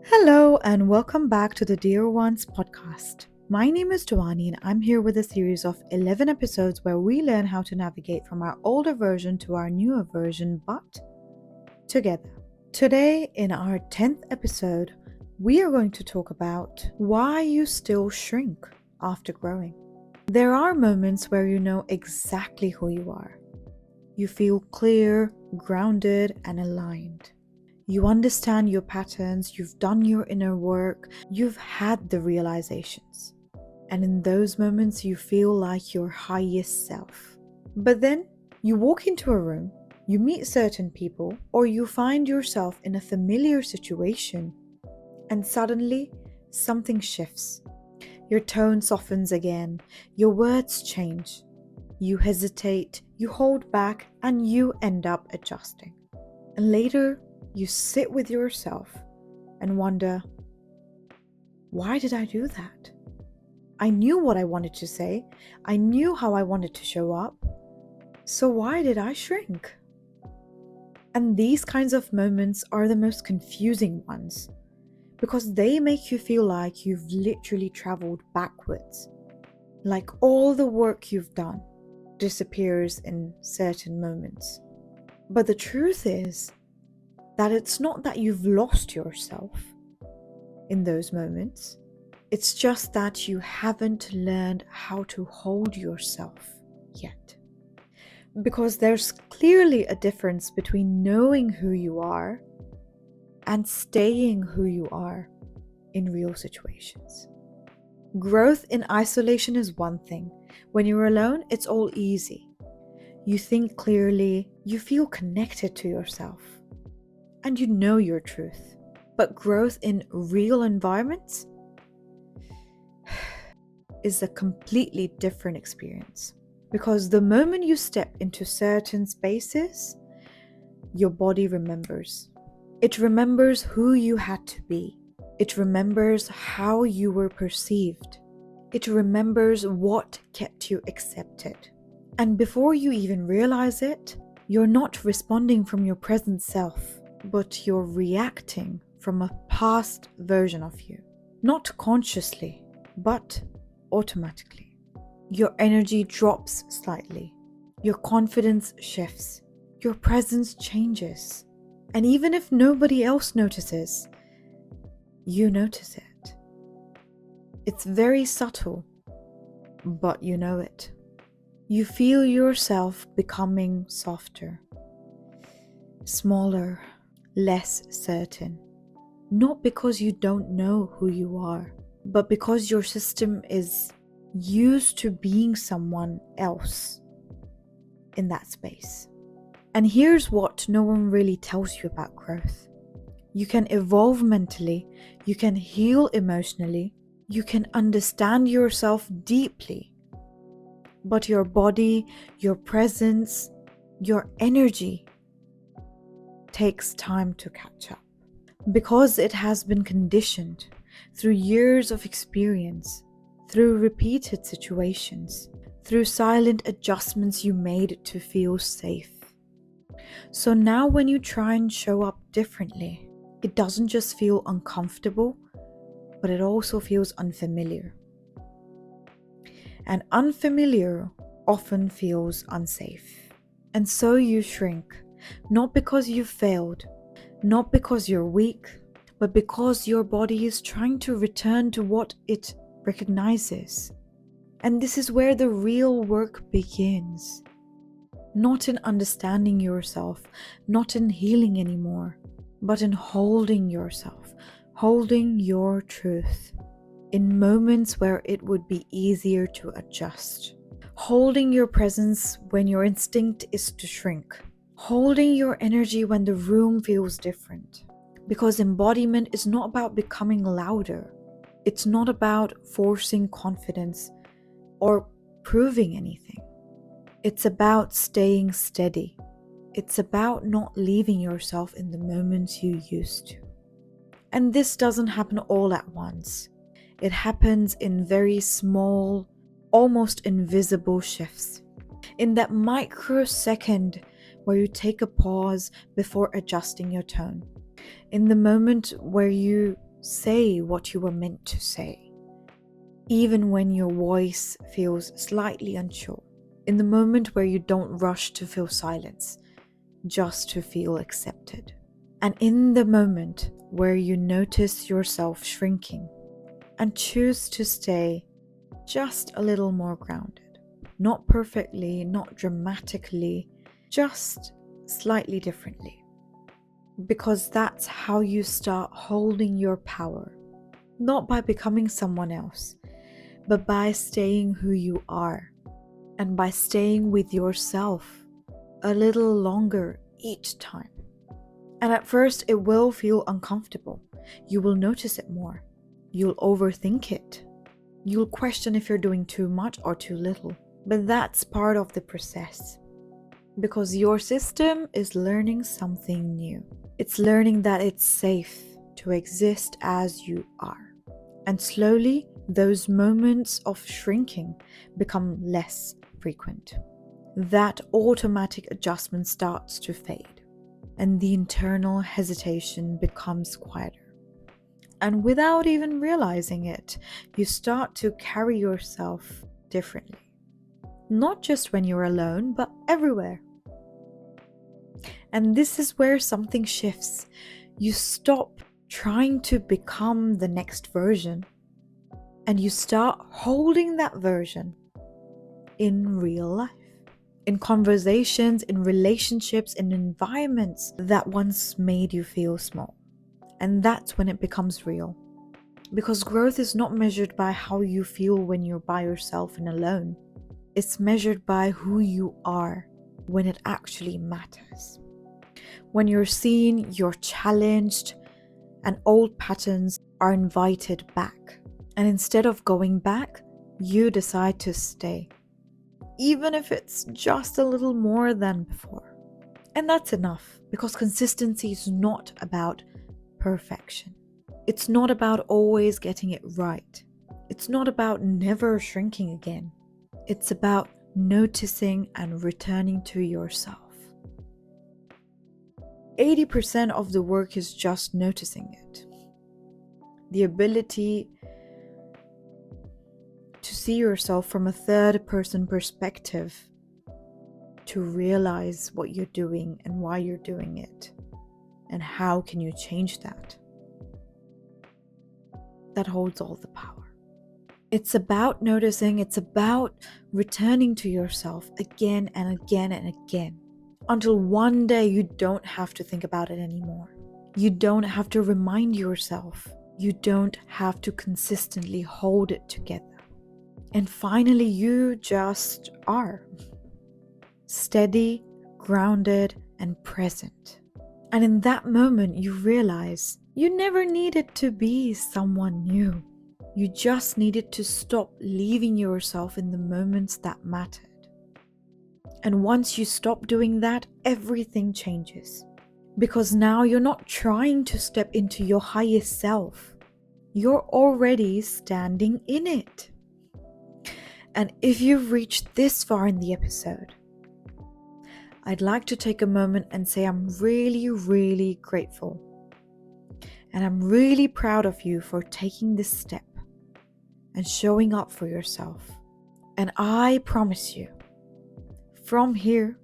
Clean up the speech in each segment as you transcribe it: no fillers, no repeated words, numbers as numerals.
Hello, and welcome back to the Dear Ones podcast. My name is Joannie, and I'm here with a series of 11 episodes where we learn how to navigate from our older version to our newer version, but together. Today, in our 10th episode, we are going to talk about why you still shrink after growing. There are moments where you know exactly who you are. You feel clear, grounded, and aligned. You understand your patterns, you've done your inner work, you've had the realizations. And in those moments, you feel like your highest self. But then you walk into a room, you meet certain people, or you find yourself in a familiar situation, and suddenly something shifts. Your tone softens again, your words change. You hesitate, you hold back, and you end up adjusting. And later, you sit with yourself and wonder, why did I do that? I knew what I wanted to say. I knew how I wanted to show up. So why did I shrink? And these kinds of moments are the most confusing ones because they make you feel like you've literally traveled backwards. Like all the work you've done disappears in certain moments. But the truth is that it's not that you've lost yourself in those moments. It's just that you haven't learned how to hold yourself yet. Because there's clearly a difference between knowing who you are and staying who you are in real situations. Growth in isolation is one thing. When you're alone, it's all easy. You think clearly, you feel connected to yourself, and you know your truth. But growth in real environments is a completely different experience. Because the moment you step into certain spaces, your body remembers. It remembers who you had to be. It remembers how you were perceived. It remembers what kept you accepted. And before you even realize it, you're not responding from your present self, but you're reacting from a past version of you. Not consciously, but automatically. Your energy drops slightly. Your confidence shifts. Your presence changes. And even if nobody else notices, you notice it. It's very subtle, but you know it. You feel yourself becoming softer, smaller, less certain. Not because you don't know who you are, but because your system is used to being someone else in that space. And here's what no one really tells you about growth. You can evolve mentally, you can heal emotionally, you can understand yourself deeply. But your body, your presence, your energy takes time to catch up. Because it has been conditioned through years of experience, through repeated situations, through silent adjustments you made to feel safe. So now when you try and show up differently, it doesn't just feel uncomfortable, but it also feels unfamiliar. And unfamiliar often feels unsafe. And so you shrink, not because you failed, not because you're weak, but because your body is trying to return to what it recognizes. And this is where the real work begins. Not in understanding yourself, not in healing anymore, but in holding yourself, holding your truth in moments where it would be easier to adjust. Holding your presence when your instinct is to shrink. Holding your energy when the room feels different. Because embodiment is not about becoming louder. It's not about forcing confidence or proving anything. It's about staying steady. It's about not leaving yourself in the moments you used to. And this doesn't happen all at once. It happens in very small, almost invisible shifts. In that microsecond where you take a pause before adjusting your tone. In the moment where you say what you were meant to say, even when your voice feels slightly unsure. In the moment where you don't rush to fill silence, just to feel accepted. And in the moment where you notice yourself shrinking and choose to stay just a little more grounded. Not perfectly, not dramatically, just slightly differently. Because that's how you start holding your power. Not by becoming someone else, but by staying who you are. And by staying with yourself a little longer each time. And at first it will feel uncomfortable. You will notice it more. You'll overthink it. You'll question if you're doing too much or too little. But that's part of the process. Because your system is learning something new. It's learning that it's safe to exist as you are. And slowly, those moments of shrinking become less frequent. That automatic adjustment starts to fade, and the internal hesitation becomes quieter. And without even realizing it, you start to carry yourself differently. Not just when you're alone, but everywhere. And this is where something shifts. You stop trying to become the next version, and you start holding that version in real life. In conversations, in relationships, in environments that once made you feel small. And that's when it becomes real. Because growth is not measured by how you feel when you're by yourself and alone. It's measured by who you are when it actually matters. When you're seen, you're challenged, and old patterns are invited back. And instead of going back, you decide to stay. Even if it's just a little more than before. And that's enough, because consistency is not about perfection. It's not about always getting it right. It's not about never shrinking again. It's about noticing and returning to yourself. 80% of the work is just noticing it. The ability to see yourself from a third-person perspective, to realize what you're doing and why you're doing it, and how can you change that. That holds all the power. It's about noticing, it's about returning to yourself again and again and again, until one day you don't have to think about it anymore. You don't have to remind yourself. You don't have to consistently hold it together. And finally, you just are. Steady, grounded, and present. And in that moment, you realize you never needed to be someone new. You just needed to stop leaving yourself in the moments that mattered. And once you stop doing that, everything changes. Because now you're not trying to step into your highest self. You're already standing in it. And if you've reached this far in the episode, I'd like to take a moment and say I'm really, really grateful. And I'm really proud of you for taking this step and showing up for yourself. And I promise you, from here,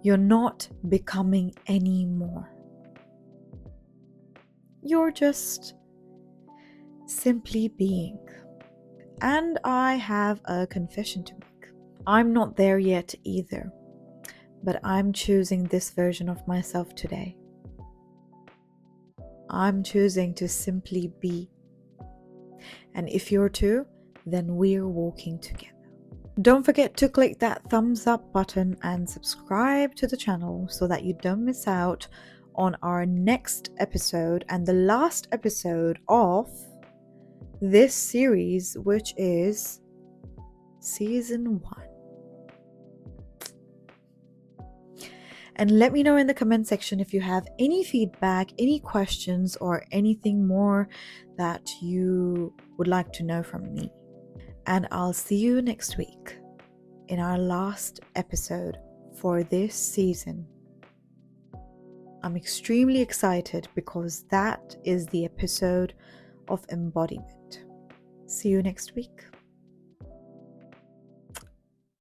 you're not becoming any more. You're just simply being. And I have a confession to make. I'm not there yet either, but I'm choosing this version of myself today. I'm choosing to simply be. And if you're too, then we're walking together. Don't forget to click that thumbs up button and subscribe to the channel so that you don't miss out on our next episode and the last episode of this series, which is season 1. And let me know in the comment section if you have any feedback, any questions, or anything more that you would like to know from me. And I'll see you next week in our last episode for this season. I'm extremely excited because that is the episode of embodiment. See you next week.